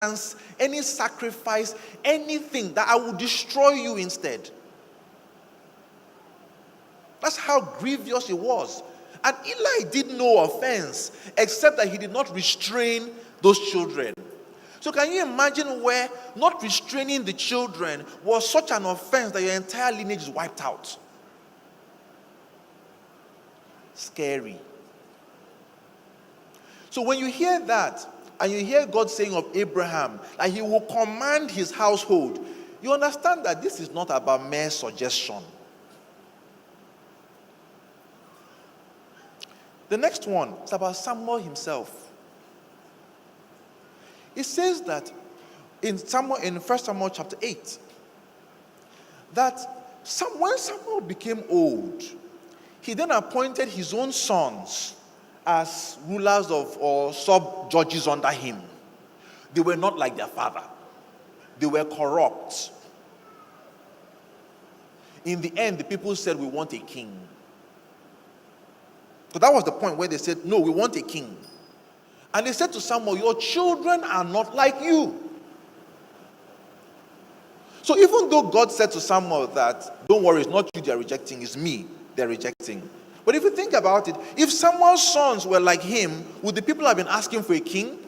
any sacrifice, anything, that I will destroy you instead. That's how grievous it was. And Eli did no offense, except that he did not restrain those children. So can you imagine where not restraining the children was such an offense that your entire lineage is wiped out? Scary. So when you hear that, and you hear God saying of Abraham that he will command his household, you understand that this is not about mere suggestion. The next one is about Samuel himself. It says that in 1 Samuel chapter 8, that when Samuel became old, he then appointed his own sons as rulers or sub-judges under him. They were not like their father. They were corrupt. In the end, the people said, we want a king. So that was the point where they said, no, we want a king. And they said to Samuel, your children are not like you. So even though God said to Samuel that, don't worry, it's not you they're rejecting, it's me they're rejecting. But if you think about it, if Samuel's sons were like him, would the people have been asking for a king?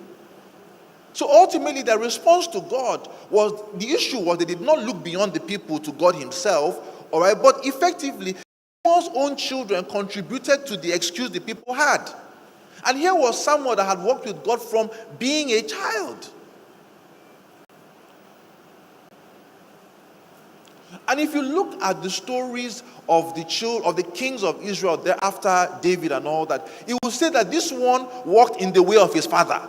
So ultimately, their response to God was, the issue was they did not look beyond the people to God himself, all right? But effectively, Samuel's own children contributed to the excuse the people had. And here was Samuel that had walked with God from being a child. And if you look at the stories of the kings of Israel thereafter David and all that, it will say that this one walked in the way of his father.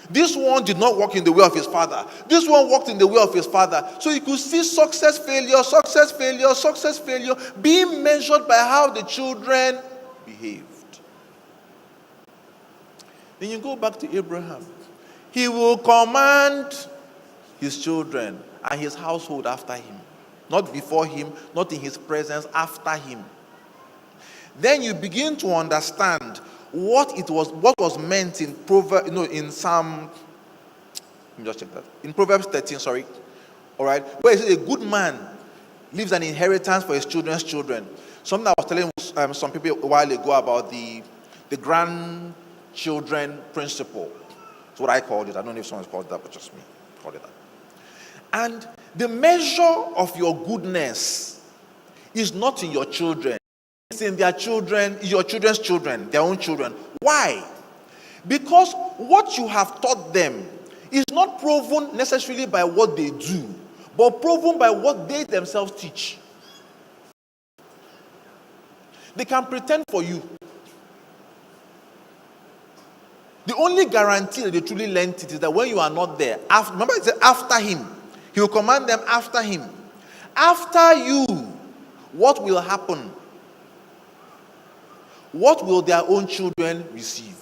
This one did not walk in the way of his father. This one walked in the way of his father. So you could see success, failure, success, failure, success, failure being measured by how the children behaved. Then you go back to Abraham. He will command his children and his household after him. Not before him, not in his presence, after him. Then you begin to understand what was meant in Proverbs, in Psalm, let me just check that. In Proverbs 13, sorry. All right. Where it says a good man leaves an inheritance for his children's children. Something I was telling some people a while ago about the grandchildren principle. That's what I called it. I don't know if someone's called that, but just me called it that. And the measure of your goodness is not in your children. It's in their children, your children's children, their own children. Why? Because what you have taught them is not proven necessarily by what they do, but proven by what they themselves teach. They can pretend for you. The only guarantee that they truly learned it is that when you are not there, remember it said after him. He will command them after him. After you, what will happen? What will their own children receive?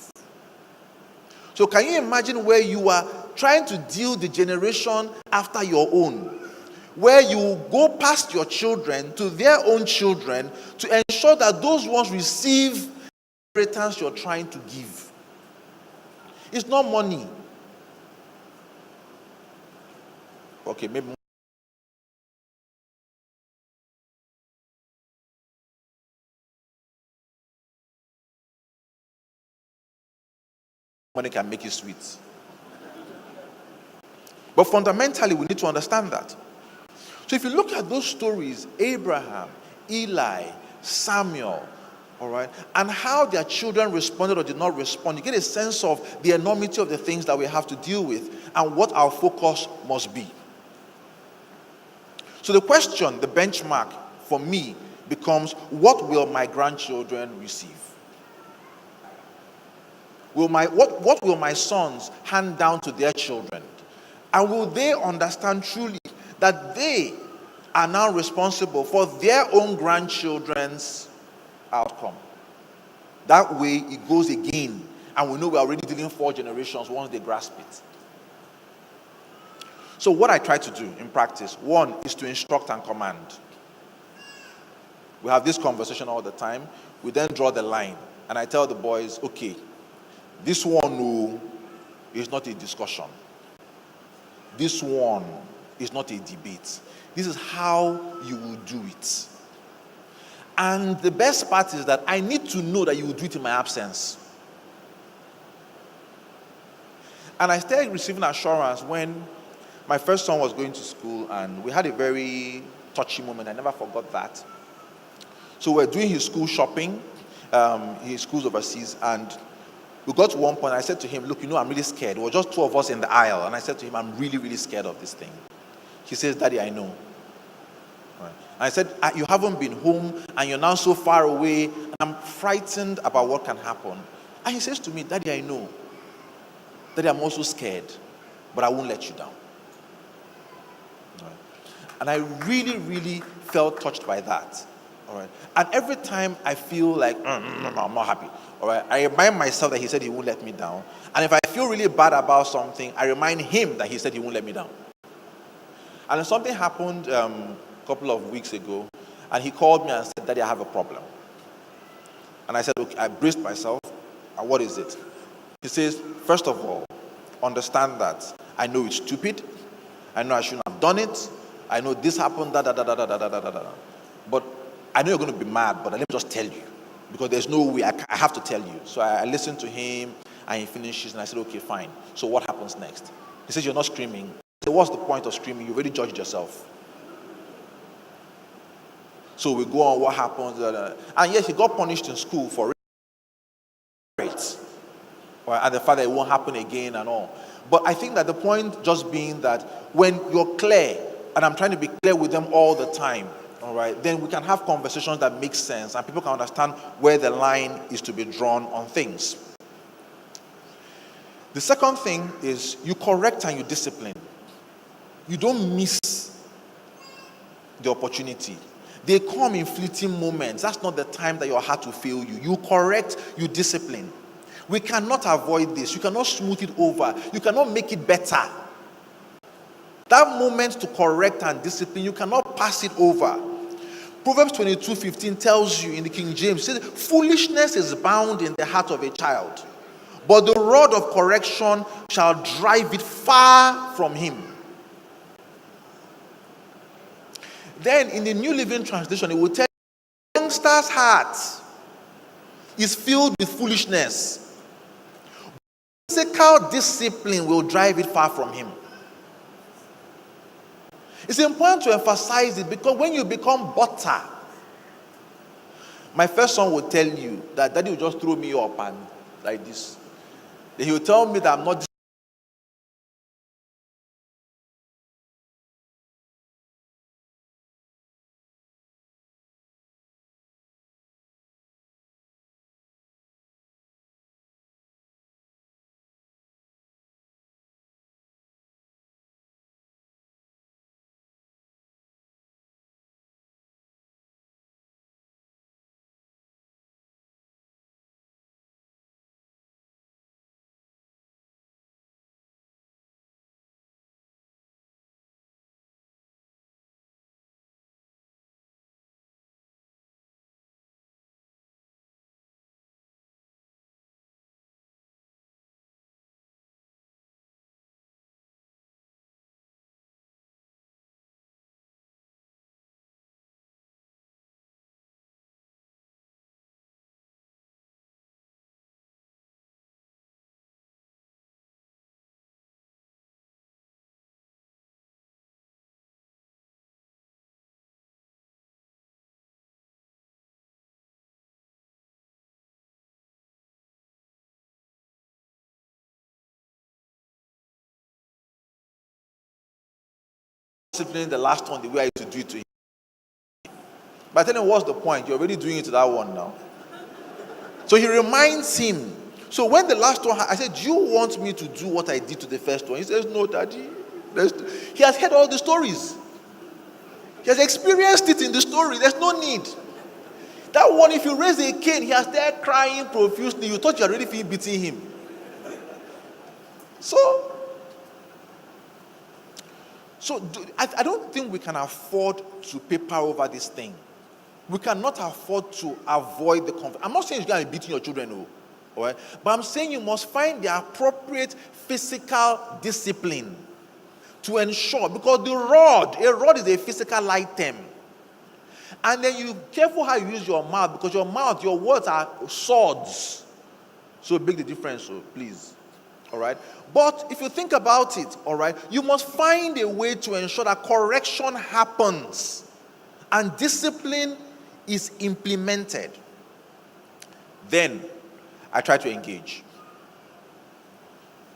So can you imagine where you are trying to deal the generation after your own, where you go past your children to their own children to ensure that those ones receive the inheritance you're trying to give? It's not money. Okay, maybe money can make it sweet. But fundamentally, we need to understand that. So if you look at those stories, Abraham, Eli, Samuel, all right, and how their children responded or did not respond, you get a sense of the enormity of the things that we have to deal with and what our focus must be. So the question, the benchmark for me becomes, what will my grandchildren receive? What will my sons hand down to their children? And will they understand truly that they are now responsible for their own grandchildren's outcome? That way it goes again, and we know we're already dealing 4 generations once they grasp it. So what I try to do in practice, one, is to instruct and command. We have this conversation all the time. We then draw the line, and I tell the boys, okay, this one is not a discussion. this one is not a debate. This is how you will do it. And the best part is that I need to know that you will do it in my absence. And I started receiving assurance when my first son was going to school, and we had a very touchy moment. I never forgot that. So we're doing his school shopping, his school's overseas, and we got to one point. I said to him, look, I'm really scared. There were just two of us in the aisle, and I said to him, I'm really, really scared of this thing. He says, Daddy, I know. Right. I said, you haven't been home, and you're now so far away, and I'm frightened about what can happen. And he says to me, Daddy, I know. Daddy, I'm also scared, but I won't let you down. Right. And I really, really felt touched by that. All right. And every time I feel like, I'm not happy, all right, I remind myself that he said he won't let me down. And if I feel really bad about something, I remind him that he said he won't let me down. And then something happened a couple of weeks ago, and he called me and said, Daddy, I have a problem. And I said, okay, I braced myself. And what is it? He says, first of all, understand that I know it's stupid. I know I shouldn't have done it. I know this happened, But I know you're going to be mad, but let me just tell you. Because there's no way, I have to tell you. So I listened to him, and he finishes, and I said, okay, fine. So what happens next? He says, you're not screaming. I said, what's the point of screaming? You already judged yourself. So we go on, what happens? And yes, he got punished in school for it. And the fact that it won't happen again and all. But I think that the point just being that when you're clear, and I'm trying to be clear with them all the time, all right, then we can have conversations that make sense and people can understand where the line is to be drawn on things. The second thing is you correct and you discipline. You don't miss the opportunity. They come in fleeting moments. That's not the time that your heart will fail you. You correct, you discipline. We cannot avoid this. You cannot smooth it over. You cannot make it better. That moment to correct and discipline, you cannot pass it over. Proverbs 22:15 tells you in the King James, it says, foolishness is bound in the heart of a child, but the rod of correction shall drive it far from him. Then in the New Living Translation, it will tell you, the youngster's heart is filled with foolishness. Physical discipline will drive it far from him. It's important to emphasize it because when you become butter, my first son will tell you that Daddy will just throw me up and like this. Then he will tell me that I'm not disciplining the last one the way I used to do it to him. But I tell him, what's the point? You're already doing it to that one now. So he reminds him. So when the last one, I said, do you want me to do what I did to the first one? He says, no, Daddy. He has heard all the stories. He has experienced it in the story. There's no need. That one, if you raise a cane, he has there crying profusely. You thought you already finished beating him. I don't think we can afford to paper over this thing. We cannot afford to avoid the conflict. I'm not saying you're going to be beating your children, no. All right? But I'm saying you must find the appropriate physical discipline to ensure, because a rod is a physical item. And then you careful how you use your mouth, because your words are swords. So big the difference, so please. All right. But if you think about it, all right, you must find a way to ensure that correction happens and discipline is implemented. Then I try to engage.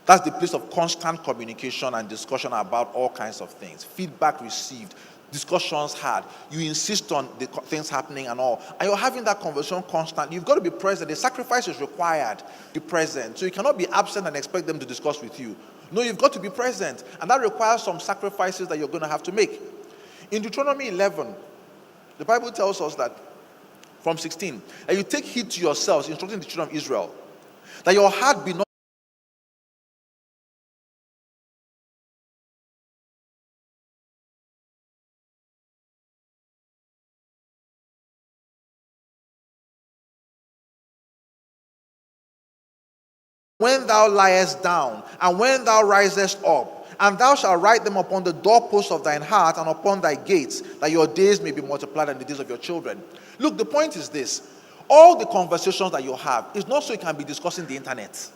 That's the place of constant communication and discussion about all kinds of things. Feedback received, discussions had. You insist on the things happening and all. And you're having that conversation constantly. You've got to be present. The sacrifice is required. Be present. So you cannot be absent and expect them to discuss with you. No, you've got to be present. And that requires some sacrifices that you're going to have to make. In Deuteronomy 11, the Bible tells us that, from 16, that you take heed to yourselves, instructing the children of Israel, that your heart be not when thou liest down, and when thou risest up, and thou shalt write them upon the doorposts of thine heart and upon thy gates, that your days may be multiplied and the days of your children. Look, the point is this. All the conversations that you have is not so you can be discussing the internet.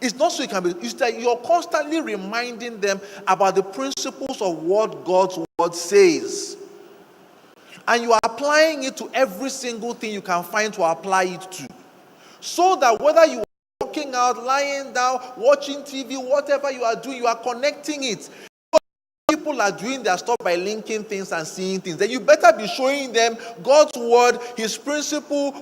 It's not so you can be, it's that you're constantly reminding them about the principles of what God's word says. And you are applying it to every single thing you can find to apply it to. So that whether you are walking out, lying down, watching TV, whatever you are doing, you are connecting it. People are doing their stuff by linking things and seeing things. Then you better be showing them God's word, his principle,